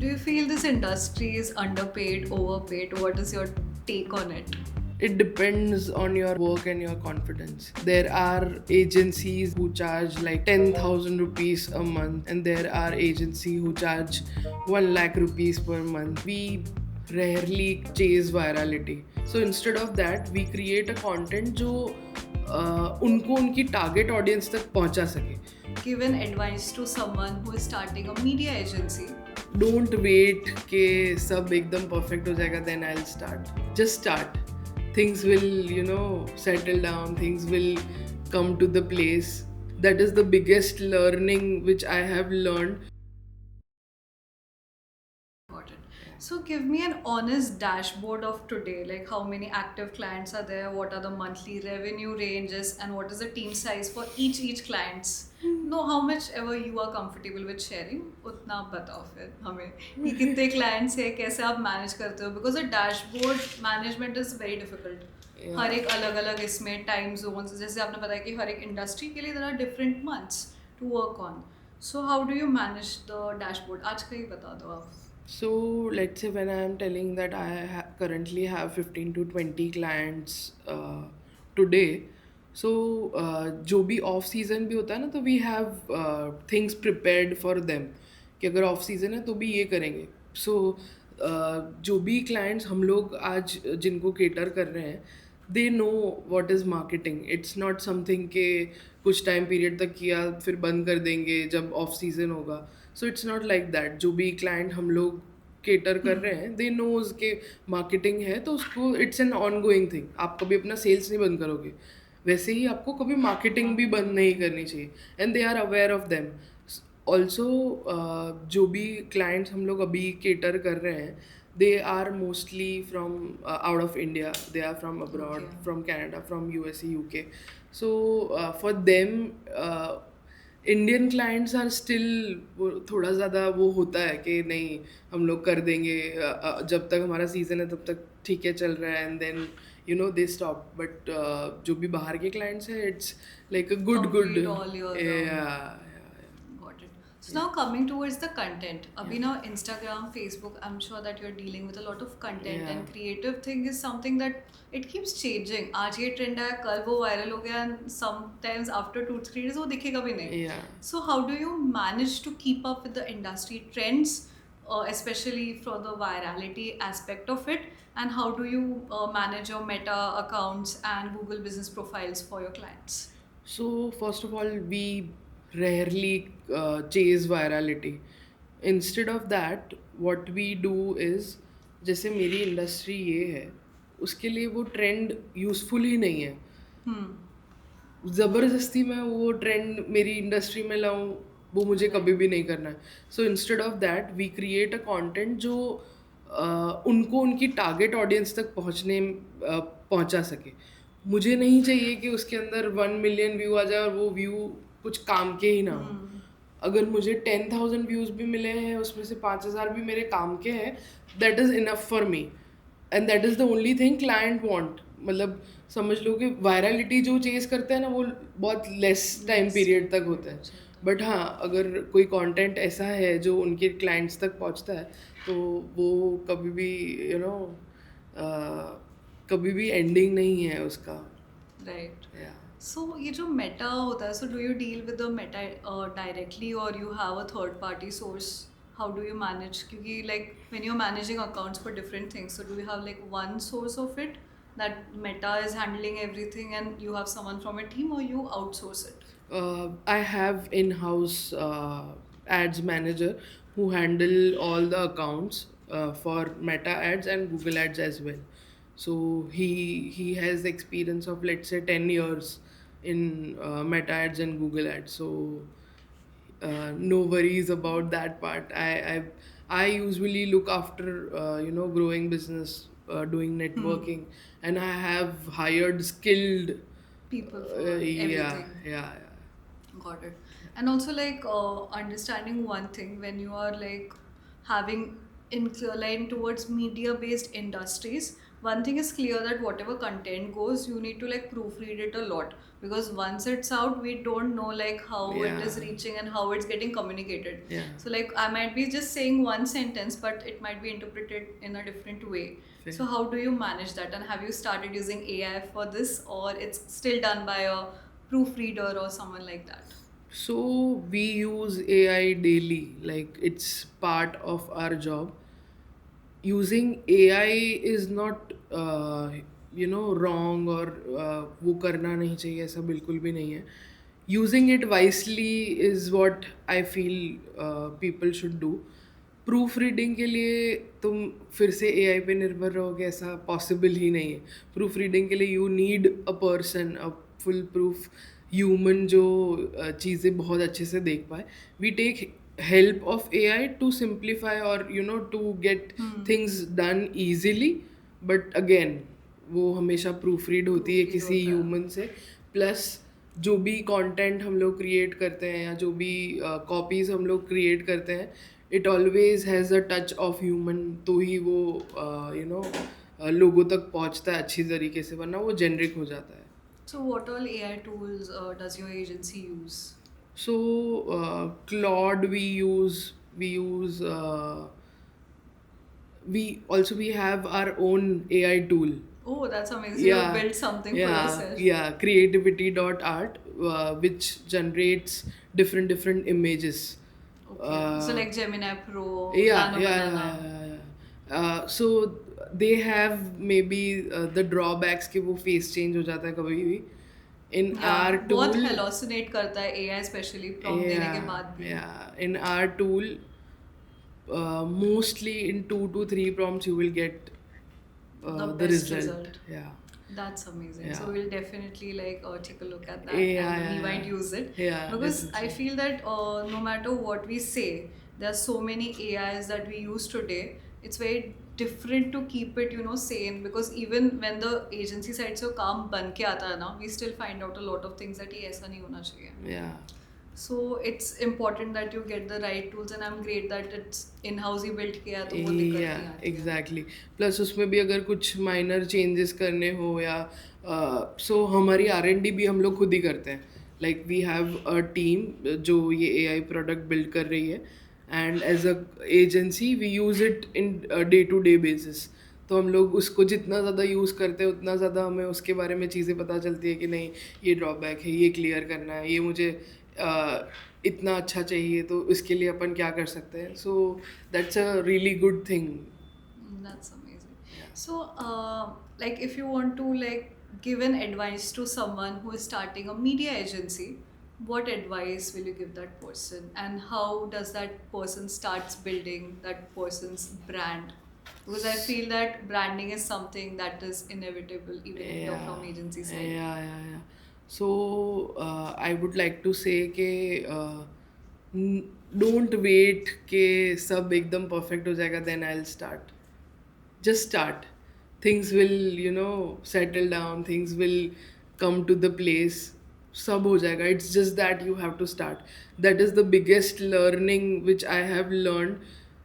Do you feel this industry is underpaid, overpaid? What is your take on it? It depends on your work and your confidence. There are agencies who charge like 10,000 rupees a month, and there are agencies who charge 1 lakh rupees per month. We rarely chase virality. So instead of that, we create a content जो उनको उनकी target audience तक पहुंचा सके. Give an advice to someone who is starting a media agency. Don't wait कि सब एकदम perfect हो जाएगा then I'll start. Just start. Things will, settle down. Things will come to the place. That is the biggest learning which I have learned. Got it. So give me an honest dashboard of today, like how many active clients are there, what are the monthly revenue ranges, and what is the team size for each clients. No, how much ever you are comfortable with sharing, उतना आप बताओ फिर हमें कि कितने clients है, कैसे आप manage करते हो, because a dashboard management is very difficult. Yeah. हर एक अलग अलग इसमें time zones, जैसे आपने बताया कि हर एक industry के लिए there are different months to work on. So how do you manage the dashboard? आज का ही बता दो आप. So let's say when I am telling that I currently have 15 to 20 clients today. So जो भी ऑफ सीजन भी होता है ना, तो we have things prepared for them कि अगर ऑफ सीजन है तो भी ये करेंगे. सो जो भी क्लाइंट्स हम लोग आज जिनको केटर कर रहे हैं, they know what is marketing. It's not something के कुछ टाइम पीरियड तक किया फिर बंद कर देंगे जब ऑफ सीजन होगा. So it's not like that. जो भी क्लाइंट हम लोग केटर कर रहे हैं, दे नोज के मार्केटिंग है तो उसको it's an on going thing. आप कभी अपना सेल्स नहीं बंद करोगे, वैसे ही आपको कभी मार्केटिंग भी बंद नहीं करनी चाहिए. And they are aware of them. Also जो भी क्लाइंट्स हम लोग अभी केटर कर रहे हैं, they are mostly from out of India. They are from abroad, Okay. from Canada, from USA, UK. So for them, Indian clients are still थोड़ा ज़्यादा वो होता है कि नहीं हम लोग कर देंगे, जब तक हमारा सीज़न है तब तक ठीक है चल रहा है, and then they stop. But जो भी बाहर के क्लाइंट्स हैं, it's like a good Complete all year round. yeah. Got it. So now coming towards the content. Abhi now Instagram, Facebook, I'm sure that you're dealing with a lot of content Yeah. and creative thing is something that it keeps changing. आज ये trend आया, कल वो viral हो गया and sometimes after 2-3 days वो दिखेगा भी नहीं. Yeah. So how do you manage to keep up with the industry trends, especially for the virality aspect of it? And how do you manage your Meta accounts and Google business profiles for your clients? So first of all, we rarely chase virality. Instead of that, what we do is, जैसे मेरी industry ये है, उसके लिए वो trend useful ही नहीं है. ज़बरदस्ती मैं वो ट्रेंड मेरी इंडस्ट्री में लाऊं, वो मुझे कभी भी नहीं करना है. So instead of that, we create a content जो उनको उनकी टारगेट ऑडियंस तक पहुंचा सके. मुझे नहीं चाहिए कि उसके अंदर 1 मिलियन व्यू आ जाए और वो व्यू कुछ काम के ही ना हो. अगर मुझे 10,000 व्यूज़ भी मिले हैं, उसमें से 5,000 भी मेरे काम के हैं, that is enough for me. And that is the only thing client want. मतलब समझ लो कि वायरलिटी जो चेज़ करते हैं ना, वो बहुत लेस टाइम पीरियड तक होता है. बट हाँ, अगर कोई कंटेंट ऐसा है जो उनके क्लाइंट्स तक पहुंचता है, तो वो कभी भी कभी भी एंडिंग नहीं है उसका. Right. या So ये जो मेटा होता है, so do you deal with the meta directly or you have a third party source? How do you manage? क्योंकि like when you're managing accounts for different things, so do you have like one source of it that Meta is handling everything and you have someone from a team or you outsource it? I have in-house ads manager who handle all the accounts for Meta ads and Google ads as well. So he has experience of, let's say, 10 years in Meta ads and Google ads. So no worries about that part. I usually look after growing business, doing networking, and I have hired skilled People for yeah, everything. yeah. Got it. And also like understanding one thing when you are like having incline towards media based industries, one thing is clear that whatever content goes, you need to like proofread it a lot, because once it's out, we don't know like how it Yeah, is reaching and how it's getting communicated. yeah. So like I might be just saying one sentence, but it might be interpreted in a different way. Fair. So how do you manage that? And have you started using AI for this, or it's still done by a proofreader or someone like that? So we use AI daily, like it's part of our job. Using AI is not wrong or वो करना नहीं चाहिए, ऐसा बिल्कुल भी नहीं है. Using it wisely is what I feel people should do. Proof reading के लिए तुम फिर से एआई पे निर्भर रहोगे, ऐसा पॉसिबल ही नहीं है. प्रूफ रीडिंग के लिए you need a person, a full proof human जो चीज़ें बहुत अच्छे से देख पाए. We take help of AI to simplify or to get things done easily, but again वो हमेशा प्रूफ रीड होती है Proofread किसी होता है. ह्यूमन से. प्लस जो भी कंटेंट हम लोग क्रिएट करते हैं या जो भी कॉपीज हम लोग क्रिएट करते हैं, it always has a touch of human, तो ही वो लोगों तक पहुंचता है अच्छी तरीके से, वरना वो जेनरिक हो जाता है. So what all AI tools does your agency use? So Claude we use we have our own AI tool. Oh, that's amazing. You Yeah, built something for yeah, yourself. yeah. Creativity.art, which generates different images. Okay. So like Gemini Pro, Yeah, Nano yeah, Banana. yeah, yeah. So they have maybe the drawbacks कि वो face change हो जाता है कभी भी. In Yeah, our बहुत tool, hallucinate करता है AI especially prompt देने के बाद भी. yeah. In our tool, mostly in 2 to 3 prompts you will get The the best result. result. Yeah. That's amazing. Yeah. So we'll definitely like take a look at that, Yeah, and we yeah, might yeah. use it. Yeah, Because I definitely. feel that no matter what we say, there are so many AIs that we use today. It's very different to keep it, sane, because even when the agency side से काम बन के आता है ना, we still find out a lot of things that ये ऐसा नहीं होना चाहिए. Yeah. So it's important that you get the right tools, and I'm great that it's in-house he built किया है, तो वो दिक्कत नहीं Yeah, आती है. exactly. प्लस उसमें भी अगर कुछ माइनर चेंजेस करने हो या सो हमारी R&D भी हम लोग खुद ही करते हैं. Like we have a team जो ये AI प्रोडक्ट बिल्ड कर रही है, and as a agency we use it in day to day basis. तो हम लोग उसको जितना ज़्यादा यूज़ करते हैं उतना ज़्यादा हमें उसके बारे में चीज़ें पता चलती है कि नहीं, ये ड्रॉबैक है, ये क्लियर करना है, ये मुझे इतना अच्छा चाहिए, तो इसके लिए अपन क्या कर सकते हैं. So that's a really good thing. That's amazing. So, like, if you want to like give an advice to someone who is starting a media agency, what advice will you give that person, and how does that person starts building that person's brand? Because I feel that branding is something that is inevitable even if you're Yeah, from agency side. yeah. So I would like to say कि don't wait कि सब एकदम perfect हो जाएगा then I'll start. Just start. Things will settle down. Things will come to the place. सब हो जाएगा. It's just that you have to start. That is the biggest learning which I have learned.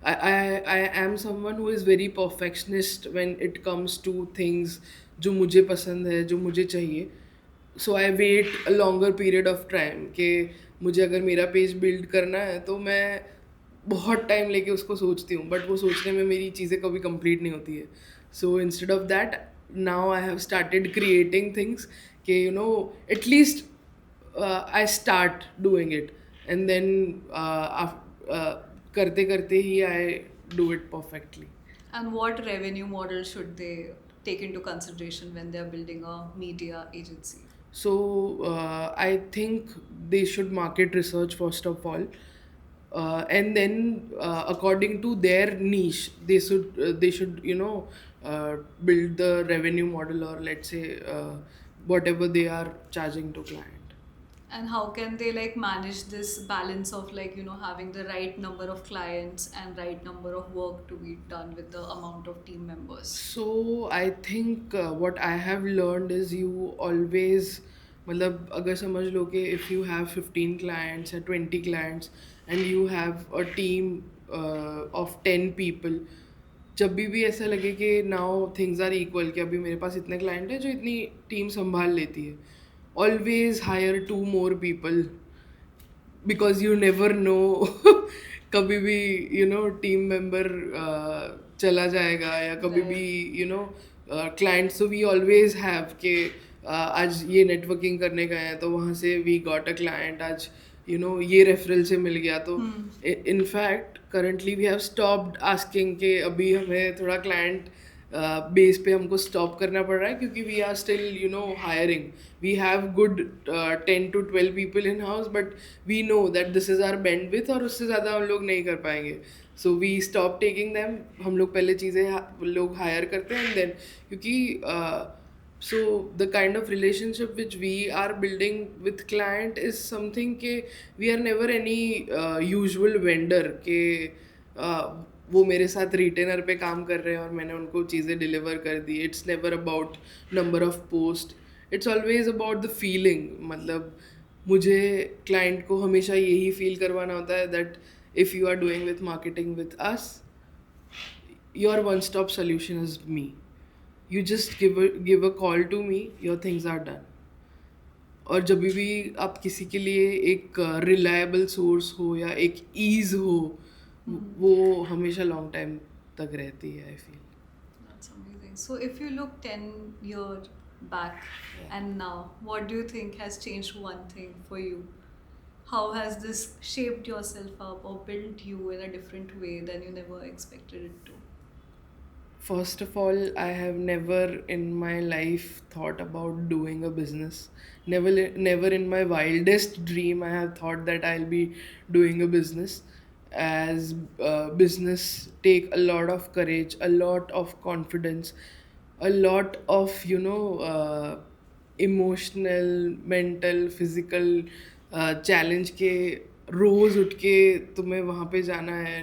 I am someone who is very perfectionist when it comes to things जो मुझे पसंद है, जो मुझे चाहिए. So I wait a longer period of time कि मुझे अगर मेरा पेज बिल्ड करना है तो मैं बहुत टाइम लेके उसको सोचती हूँ, बट वो सोचने में मेरी चीज़ें कभी कंप्लीट नहीं होती है. So instead of that now I have started creating things कि at least I start doing it, and then करते करते ही I do it perfectly. And what revenue model should they take into consideration when they're building a media agency? So I think they should market research first of all, and then according to their niche, they should build the revenue model, or let's say whatever they are charging to client. And how can they like manage this balance of like having the right number of clients and right number of work to be done with the amount of team members? So I think what I have learned is you always, मतलब अगर समझ लो कि if you have 15 clients or 20 clients and you have a team of 10 people, जब भी ऐसा लगे कि now things are equal, कि अभी मेरे पास इतने क्लाइंट हैं जो इतनी टीम संभाल लेती है, always hire 2 more people, because you never know कभी भी टीम मेंबर चला जाएगा, या कभी भी Right. क्लाइंट्स, तो वी ऑलवेज हैव कि आज ये नेटवर्किंग करने गए हैं तो वहाँ से वी गॉट अ क्लाइंट, आज ये रेफरल से मिल गया, तो Hmm. In fact currently we have stopped asking कि अभी हमें थोड़ा क्लाइंट बेस पे हमको स्टॉप करना पड़ रहा है, क्योंकि we are still hiring, we have good 10 to 12 people in house, but we know that this is our bandwidth, और उससे ज़्यादा हम लोग नहीं कर पाएंगे, so we stop taking them. हम लोग पहले चीज़ें लोग हायर करते हैं, एंड देन क्योंकि so the kind of relationship which we are building with client is something के we are never any usual vendor के वो मेरे साथ रिटेनर पे काम कर रहे हैं और मैंने उनको चीज़ें डिलीवर कर दी। It's never about number of post, it's always about the feeling. मतलब मुझे क्लाइंट को हमेशा यही फील करवाना होता है that if you are doing with marketing with us, your one stop solution is me. You just give a call to me, your things are done। और जब भी आप किसी के लिए एक रिलायबल सोर्स हो या एक ईज हो, वो हमेशा लॉन्ग टाइम तक रहती है, I feel. That's amazing. So, if you look 10 years back and now, what do you think has changed one thing for you? How has this shaped yourself up or built you in a different way than you never expected it to? First of all, I have never in my life thought about doing a business. Never in my wildest dream I have thought that I'll be doing a business. As business take a lot of courage, a lot of confidence, a lot of emotional, mental, physical challenge के रोज उठ के तुम्हें वहाँ पे जाना है।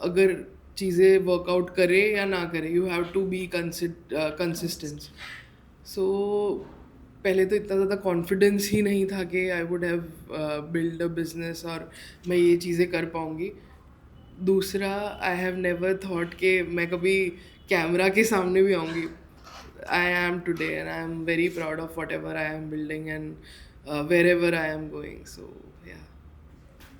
अगर चीज़ें वर्कआउट करे या ना करे, you have to be consistent. So पहले तो इतना ज़्यादा कॉन्फिडेंस ही नहीं था कि I would have build a business और मैं ये चीज़ें कर पाऊँगी। दूसरा, आई हैव नेवर थॉट कि मैं कभी कैमरा के सामने भी आऊँगी। I am today and I am very proud of whatever I am building and wherever I am going. So yeah.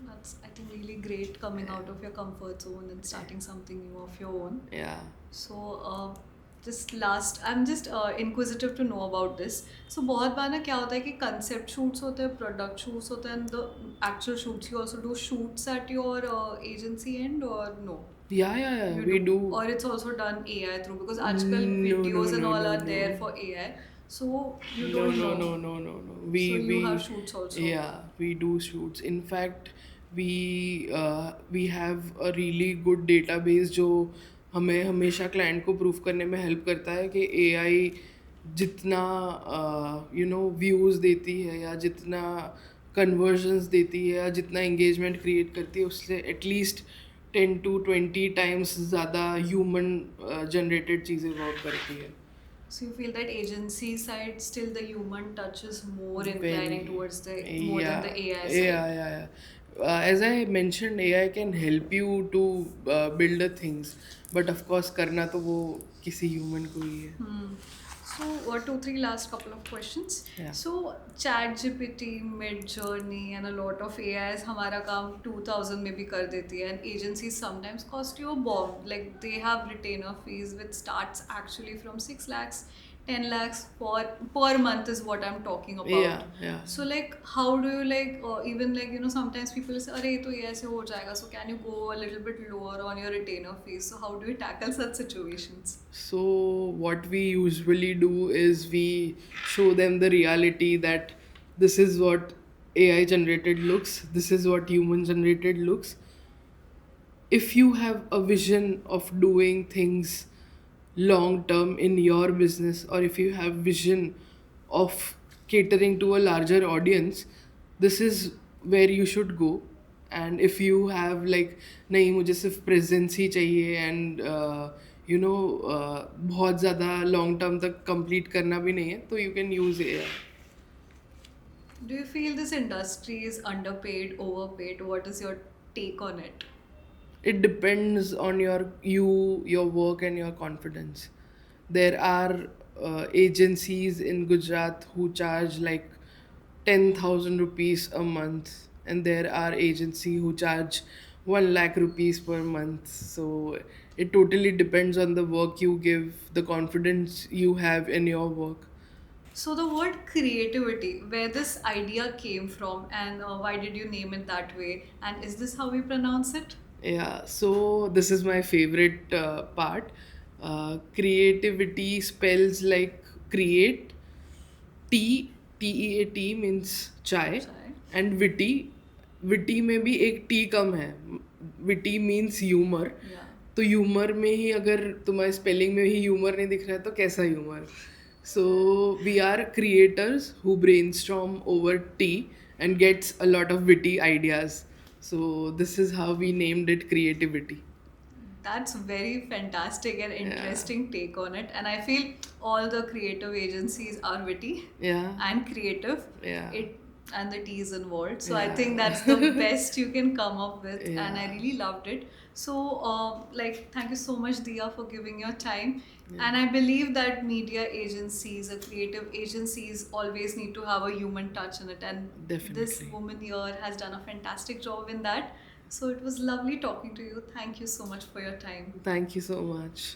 That's, I think, really great coming out of your comfort zone and starting something new of your own. या So, just last, I'm just inquisitive to know about this. So, बहुत बार ना क्या होता है कि concept shoots होते हैं, product shoots होते हैं, and the actual shoots. You also do shoots at your agency end or no? या You we do. Or it's also done AI through because आजकल No, videos no, and no, all no, are there no. for AI. So you No, don't no, know. no, no, no, no. So you have shoots also. Yeah, we do shoots. In fact, we have a really good database जो हमें हमेशा client को proof करने में help करता है कि AI जितना व्यूज़ देती है या जितना कन्वर्जन्स देती है या जितना एंगेजमेंट क्रिएट करती है, उससे एटलीस्ट 10 to 20 times ज़्यादा ह्यूमन जनरेटेड चीज़ें वर्क करती है। So you feel that agency side still the human touch is more inclining Very, towards the more than the AI side. yeah. As I mentioned, AI can help you to build the things, but of course, करना तो वो किसी human को ही है। So, what 2, 3 last couple of questions. Yeah. So, ChatGPT, Midjourney, and a lot of AIs हमारा काम 2000 में भी कर देती है, and agencies sometimes cost you a bomb. Like they have retainer fees which starts actually from 6 lakhs, 10 lakhs per month is what I'm talking about. Yeah. So like how do you like even like sometimes people say अरे ये तो ये ऐसे हो जाएगा, so can you go a little bit lower on your retainer fees? So how do you tackle such situations? So what we usually do is we show them the reality that this is what AI generated looks, this is what human generated looks. If you have a vision of doing things long term in your business, or if you have vision of catering to a larger audience, this is where you should go. And if you have like नहीं मुझे सिर्फ presence ही चाहिए and बहुत ज़्यादा long term तक complete करना भी नहीं है, तो you can use AI. Do you feel this industry is underpaid, overpaid? What is your take on it? it depends on your work and your confidence. There are agencies in Gujarat who charge like 10,000 rupees a month, and there are agency who charge 1 lakh rupees per month. So it totally depends on the work you give, the confidence you have in your work. So the word creativity, where this idea came from, and why did you name it that way? And is this how we pronounce it? Yeah, so this is my favorite part. Creativity spells like create. TEAT means chai, Chai. and witty में भी एक T कम है. Witty means humor. Yeah. तो humour में ही अगर तुम्हारे spelling में ही humour नहीं दिख रहा है तो कैसा humour. So we are creators who brainstorm over tea and gets a lot of witty ideas. So this is how we named it creativity. That's very fantastic and Yeah. interesting take on it. And I feel all the creative agencies are witty Yeah. and creative. Yeah. It and the T is involved. So I Yeah. think that's the best you can come up with, and I Yeah. really loved it. So, thank you so much, Dia, for giving your time. Yeah. And I believe that media agencies or creative agencies always need to have a human touch in it. And this Definitely. woman here has done a fantastic job in that. So it was lovely talking to you. Thank you so much for your time. Thank you so much.